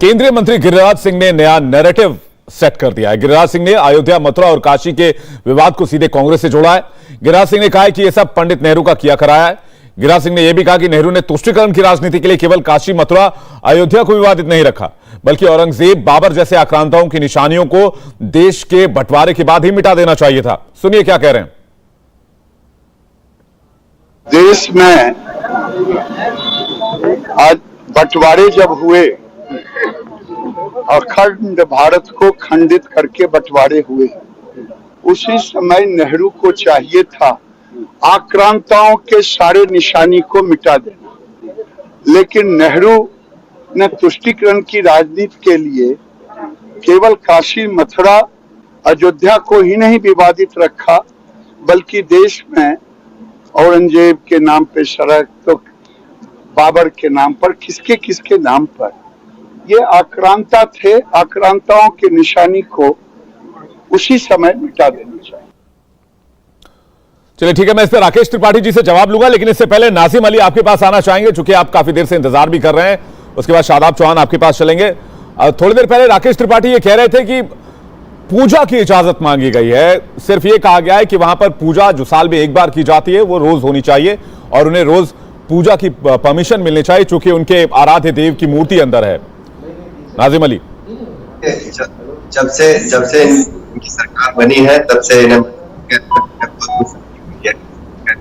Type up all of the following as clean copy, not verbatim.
केंद्रीय मंत्री गिरिराज सिंह ने नया नैरेटिव सेट कर दिया है। गिरिराज सिंह ने अयोध्या, मथुरा और काशी के विवाद को सीधे कांग्रेस से जोड़ा है। गिरिराज सिंह ने कहा है कि यह सब पंडित नेहरू का किया कराया है। गिरिराज सिंह ने यह भी कहा कि नेहरू ने तुष्टीकरण की राजनीति के लिए केवल काशी, मथुरा, अयोध्या को विवादित नहीं रखा, बल्कि औरंगजेब, बाबर जैसे आक्रांताओं की निशानियों को देश के बंटवारे के बाद ही मिटा देना चाहिए था। सुनिए क्या कह रहे हैं। देश में आज बंटवारे जब हुए, अखंड भारत को खंडित करके बंटवारे हुए, उसी समय नेहरू को चाहिए था आक्रांताओं के सारे निशानी को मिटा देना, लेकिन नेहरू ने तुष्टीकरण की राजनीति के लिए केवल काशी, मथुरा, अयोध्या को ही नहीं विवादित रखा, बल्कि देश में औरंगजेब के नाम पे सड़क, तो बाबर के नाम पर, किसके किसके नाम पर ये आक्रांता थे, आक्रांताओं की निशानी को उसी समय मिटा देना चाहिए। चलिए ठीक है, मैं इस पर राकेश त्रिपाठी जी से जवाब लूंगा, लेकिन इससे पहले नाजिम अली आपके पास आना चाहेंगे, चूंकि आप काफी देर से इंतजार भी कर रहे हैं। उसके बाद शादाब चौहान आपके पास चलेंगे। थोड़ी देर पहले राकेश त्रिपाठी ये कह रहे थे कि पूजा की इजाजत मांगी गई है। सिर्फ ये कहा गया है कि वहां पर पूजा जो साल में एक बार की जाती है वो रोज होनी चाहिए और उन्हें रोज पूजा की परमिशन मिलनी चाहिए, चूंकि उनके आराध्य देव की मूर्ति अंदर है। नाजिम अली, जब से इनकी सरकार बनी है तब से इन्हें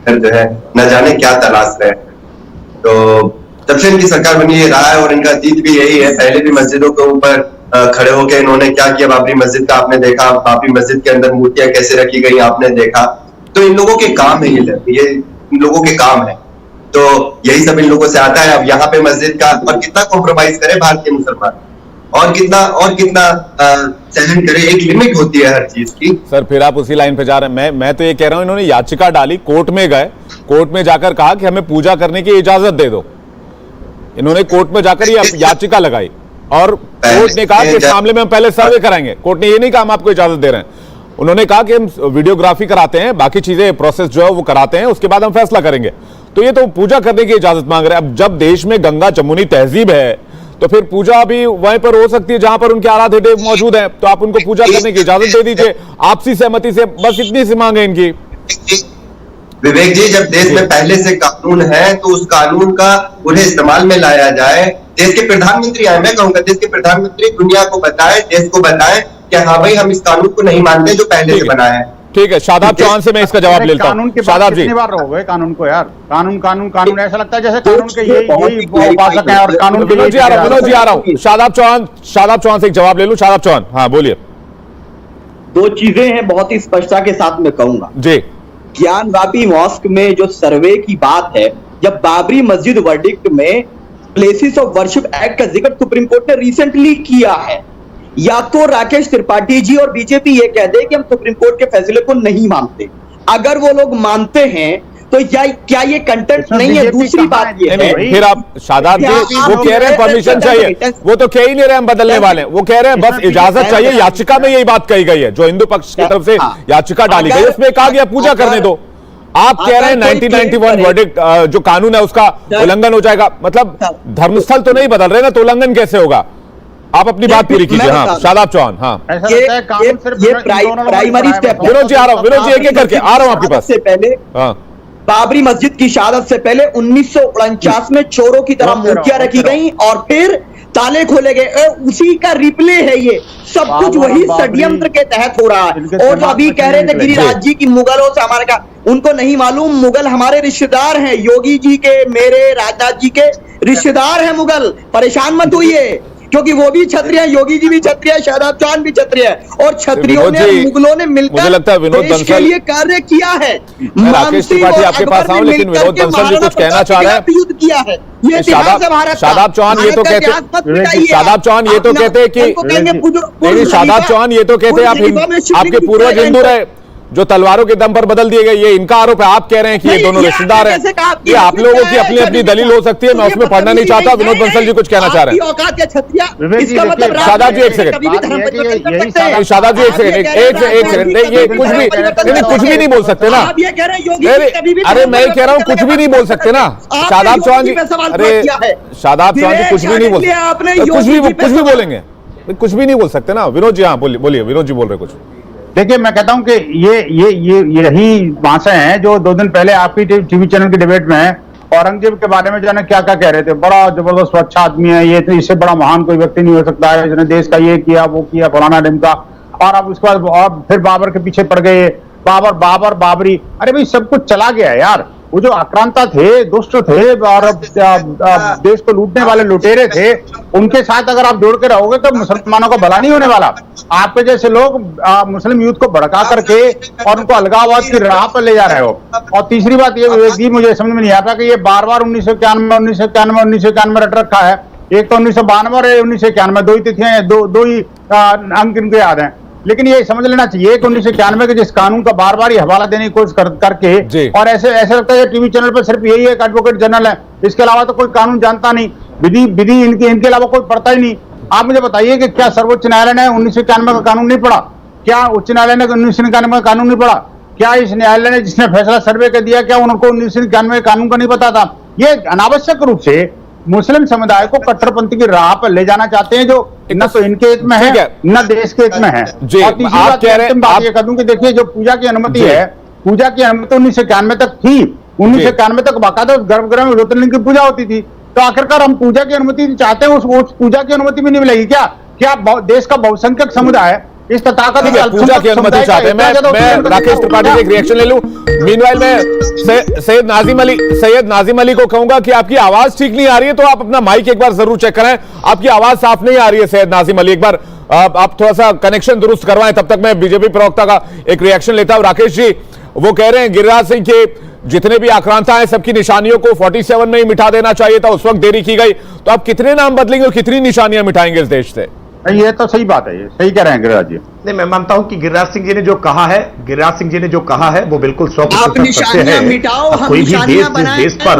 जो है न जाने क्या तलाश रहे। तो जब से इनकी सरकार बनी है रहा है और इनका जीत भी यही है। पहले भी मस्जिदों के ऊपर खड़े होकर इन्होंने क्या किया, बाबरी मस्जिद का आपने देखा, बाबरी मस्जिद के अंदर मूर्तियां कैसे रखी गई आपने देखा। तो इन लोगों के काम है, ये इन लोगों के काम है, तो यही सब इन लोगों से आता है। अब यहाँ पे मस्जिद का और कितना कॉम्प्रोमाइज करे भारतीय मुसलमान, और कितना सहन करे, एक लिमिट होती है हर चीज की। सर फिर आप उसी लाइन पे जा रहे हैं। मैं तो ये कह रहा हूं, इन्होंने याचिका डाली, कोर्ट में गए, कोर्ट में जाकर कहा कि हमें पूजा करने की इजाजत दे दो। इन्होंने कोर्ट में जाकर ये याचिका लगाई और कोर्ट ने कहा कि इस मामले में हम पहले सर्वे कराएंगे। कोर्ट ने ये नहीं कहा हम आपको इजाजत दे रहे हैं, उन्होंने कहा कि हम वीडियोग्राफी कराते हैं, बाकी चीजें प्रोसेस जो है वो कराते हैं, उसके बाद हम फैसला करेंगे। तो ये तो पूजा करने की इजाजत मांग रहे हैं। अब जब देश में गंगा जमुनी तहजीब है तो फिर पूजा भी वहीं पर हो सकती है जहां पर उनके आराध्य देव मौजूद हैं, तो आप उनको पूजा करने की इजाजत दे दीजिए आपसी सहमति से। बस इतनी सी मांग है इनकी। विवेक जी, जब देश में पहले से कानून है तो उस कानून का उन्हें इस्तेमाल में लाया जाए। देश के प्रधानमंत्री आए, मैं कहूंगा देश के प्रधानमंत्री दुनिया को बताए, देश को बताए कि हाँ भाई हम इस कानून को नहीं मानते जो पहले से बना है। ठीक है, शादाब चौहान से मैं इसका जवाब लेता हूं। शादाब जी, कितनी बार रहोगे कानून को यार? कानून ऐसा लगता है जैसे कानून के यही उपासक है और कानून के विनोद जी आ रहा हूं। शादाब चौहान से एक जवाब ले लूं। शादाब चौहान, हाँ बोलिए। दो चीजें हैं, बहुत ही स्पष्टता के साथ मैं कहूंगा जी। ज्ञानवापी मॉस्क में जो सर्वे की बात है, जब बाबरी मस्जिद वर्डिक्ट में प्लेसेस ऑफ वर्शिप एक्ट का जिक्र सुप्रीम कोर्ट ने रिसेंटली किया है, या तो राकेश त्रिपाठी जी और बीजेपी ये कह दे कि हम सुप्रीम कोर्ट के फैसले को नहीं मानते। अगर वो लोग मानते हैं तो क्या ये कंटेंट नहीं है? दूसरी बात ये है, फिर आप शादाब जी वो कह रहे हैं परमिशन चाहिए, वो तो कह ही नहीं रहे हम बदलने वाले, वो कह रहे हैं बस इजाजत चाहिए। याचिका में यही बात कही गई है, जो हिंदू पक्ष की तरफ से याचिका डाली गई उसमें कहा गया पूजा करने दो। आप कह रहे हैं 1991 वर्डिक्ट जो कानून है उसका उल्लंघन हो जाएगा। मतलब धर्मस्थल तो नहीं बदल रहे ना, तो उल्लंघन कैसे होगा? आप अपनी बात पूरी कीजिए। हाँ शादाब चौहान। हाँ ये प्राइमरी स्टेप। विनोद जी आ रहा हूँ, विनोद जी एक एक करके आ रहा हूँ आपके पास। से पहले बाबरी मस्जिद की शहादत से पहले 1949 में चोरों की तरह मूर्तियां रखी गई और फिर ताले खोले गए। उसी का रिप्ले है ये सब कुछ, वही षड्यंत्र के तहत हो रहा है। और जो अभी कह रहे थे गिरिराज जी की मुगलों से हमारे का, उनको नहीं मालूम मुगल हमारे रिश्तेदार हैं। योगी जी के, मेरे, राजनाथ जी के रिश्तेदार हैं मुगल। परेशान मत होइए, क्योंकि वो भी क्षत्रिय है, योगी जी भी क्षत्रिय है, शादाब चौहान भी क्षत्रिय है, और क्षत्रियों ने, मुगलों ने मिलकर देश के लिए कार्य किया है। राकेश त्रिपाठी आपके पास आऊं, लेकिन विनोद बंसल जी कुछ कहना चाह रहे हैं। युद्ध किया है, ये इतिहास है भारत का। शादाब चौहान ये तो कहते, शादाब चौहान ये तो कहते कि शादाब चौहान ये तो कहते आपके पूर्वज हिंदू रहे। जो तलवारों के दम पर बदल दिए गए, ये इनका आरोप है। आप कह रहे हैं कि ये दोनों रिश्तेदार हैं। ये आप लोगों की अपनी अपनी दलील हो सकती है, मैं उसमें पढ़ना नहीं चाहता। विनोद बंसल जी कुछ कहना चाह रहे हैं। शादाब जी एक सेकंड, शादाब जी एक सेकंड, ये कुछ भी नहीं बोल सकते ना। अरे मैं कह रहा हूँ कुछ भी नहीं बोल सकते ना शादाब चौहान जी। अरे शादाब चौहान जी कुछ भी नहीं बोल सकते, कुछ भी बोलेंगे, कुछ भी नहीं बोल सकते ना। विनोद जी, हाँ बोलिए, विनोद जी बोल रहे कुछ। देखिए, मैं कहता हूं कि ये यही भाषा हैं जो 2 दिन पहले आपकी टीवी चैनल की डिबेट में औरंगजेब के बारे में जाने क्या क्या कह रहे थे। बड़ा जबरदस्त अच्छा आदमी है ये, तो इससे बड़ा महान कोई व्यक्ति नहीं हो सकता है, जिसने देश का ये किया वो किया फलाना ढिमका। और अब उसके बाद और फिर बाबर के पीछे पड़ गए, बाबरी। अरे भाई सब कुछ चला गया यार। वो जो आक्रांता थे, दुष्ट थे और देश को लूटने वाले लुटेरे थे, उनके साथ अगर आप जोड़ के रहोगे तो मुसलमानों का भला नहीं होने वाला। आपके जैसे लोग मुस्लिम यूथ को भड़का करके और उनको अलगाववाद की राह पर ले जा रहे हो। और तीसरी बात ये भी मुझे समझ में नहीं आता कि ये बार 1991 रट रखा है। एक तो 1992 और 1991, 2 ही तिथियां, दो ही अंक इनको याद है। लेकिन ये समझ लेना चाहिए कि 1991 के जिस कानून का बार बार हवाला देने की कोशिश करके, और ऐसे लगता है टीवी चैनल पर सिर्फ यही एक एडवोकेट जनरल है, इसके अलावा तो कोई कानून जानता नहीं, विधि इनके अलावा कोई पढ़ता ही नहीं। आप मुझे बताइए कि क्या सर्वोच्च न्यायालय ने 1991 का कानून नहीं पढ़ा? क्या उच्च न्यायालय ने 1991 का कानून नहीं पढ़ा? क्या इस न्यायालय ने जिसने फैसला सर्वे कर दिया, क्या उनको 1991 कानून का नहीं पता था? ये अनावश्यक रूप से मुस्लिम समुदाय को कट्टरपंथी की राह पर ले जाना चाहते हैं, जो न तो इनके हित में है न देश के हित में है। और तीसरी बात ये कह दूं कि देखिए, जो पूजा की अनुमति है, पूजा की अनुमति 1991 तक थी। 1991 तक बाकायदा गर्भगृह में ज्योतिर्लिंग की पूजा होती थी। तो आखिरकार हम पूजा की अनुमति चाहते हैं, उस पूजा की अनुमति भी नहीं मिलेगी क्या देश का बहुसंख्यक समुदाय इस तथाकथित पूजा की अनुमति चाहते हैं? मैं राकेश त्रिपाठी से एक रिएक्शन ले लूं। मीनवाइल मैं सैयद नाजिम अली को कहूंगा कि आपकी आवाज ठीक नहीं आ रही है, तो आप अपना माइक एक बार जरूर चेक करें। आपकी आवाज साफ नहीं आ रही है सैयद नाजिम अली, एक बार आप थोड़ा सा कनेक्शन दुरुस्त करवाएं। तब तक मैं बीजेपी प्रवक्ता का एक रिएक्शन लेता हूं। राकेश जी, वो कह रहे हैं गिरिराज सिंह के जितने भी आक्रांता हैं सबकी निशानियों को 47 में ही मिटा देना चाहिए था, उस वक्त देरी की गई। तो आप कितने नाम बदलेंगे और कितनी निशानियां मिटाएंगे इस देश से? ये तो सही बात है, ये सही कह रहे हैं गिरिराज जी। नहीं, मैं मानता हूं कि गिरिराज सिंह जी ने जो कहा है वो बिल्कुल 100% सत्य है। कोई भी देश पर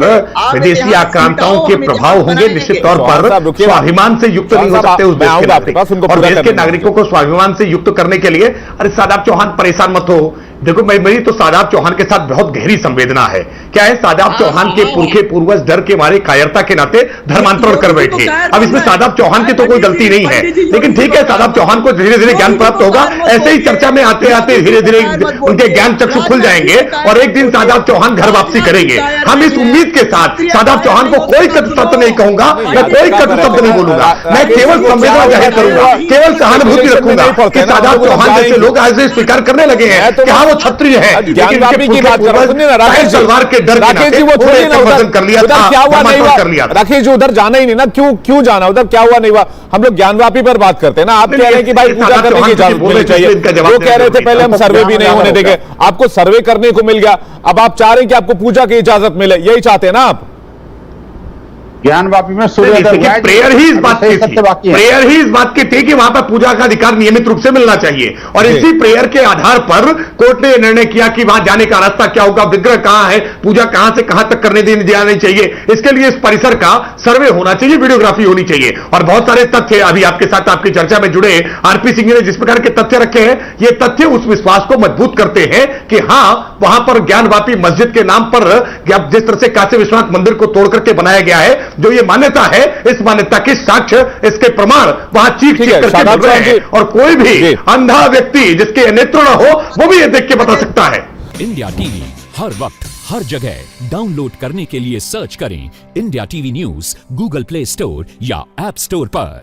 विदेशी आक्रांताओं के प्रभाव होंगे, निश्चित तौर पर स्वाभिमान से युक्त नहीं हो सकते उस देश के नागरिक। और देश के नागरिकों को स्वाभिमान से युक्त करने के लिए, अरे शादाब चौहान परेशान मत हो। देखो, मेरी तो शादाब चौहान के साथ बहुत गहरी संवेदना है। क्या है, शादाब चौहान के पुरखे पूर्वज डर के मारे कायरता के नाते धर्मांतरण कर बैठे। अब इसमें शादाब चौहान की तो कोई गलती नहीं है, लेकिन ठीक है, शादाब चौहान को धीरे धीरे ज्ञान प्राप्त होगा। ऐसे ही चर्चा में आते आते धीरे धीरे उनके ज्ञान चक्षु खुल जाएंगे और एक दिन शादाब चौहान घर वापसी करेंगे। हम इस उम्मीद के साथ शादाब चौहान को कोई कटु शब्द नहीं कहूंगा, मैं कोई कटु शब्द नहीं बोलूंगा, मैं केवल संवेदना जाहिर करूंगा, केवल सहानुभूति रखूंगा कि शादाब चौहान जैसे लोग आज स्वीकार करने लगे हैं कि हाँ वो क्षत्रिय है, ज्ञानवापी की बात राकेश तलवार के डर राकेश जी, वो छोड़िए ना, उधर कर लिया था, क्या हुआ नहीं हुआ। राकेश जी, उधर जाना ही नहीं ना, क्यों जाना उधर, क्या हुआ नहीं हुआ? हम लोग ज्ञानवापी पर बात करते हैं ना। आप कह रहे हैं कि भाई पूजा करने की इजाजत मिलनी चाहिए, वो कह रहे थे पहले हम सर्वे भी नहीं होने देंगे, आपको सर्वे करने को मिल गया, अब आप चाह रहे हैं कि आपको पूजा की इजाजत मिले, यही चाहते हैं ना आप? ज्ञानवापी में प्रेयर ही इस बात की थी कि वहां पर पूजा का अधिकार नियमित रूप से मिलना चाहिए। और इसी प्रेयर के आधार पर कोर्ट ने निर्णय किया कि वहां जाने का रास्ता क्या होगा, विग्रह कहां है, पूजा कहां से कहां तक करने जानी चाहिए, इसके लिए इस परिसर का सर्वे होना चाहिए, वीडियोग्राफी होनी चाहिए। और बहुत सारे तथ्य अभी आपके साथ आपकी चर्चा में जुड़े आरपी सिंह ने जिस प्रकार के तथ्य रखे हैं, ये तथ्य उस विश्वास को मजबूत करते हैं कि हां, वहां पर ज्ञानवापी मस्जिद के नाम पर जिस तरह से काशी विश्वनाथ मंदिर को तोड़ करके बनाया गया है, जो ये मान्यता है, इस मान्यता के साक्ष्य, इसके प्रमाण वहां चीख करके मिल रहे हैं। और कोई भी अंधा व्यक्ति जिसके नेत्र न हो, वो भी ये देख के बता सकता है। इंडिया टीवी हर वक्त हर जगह डाउनलोड करने के लिए सर्च करें India TV news Google play store या ऐप स्टोर पर।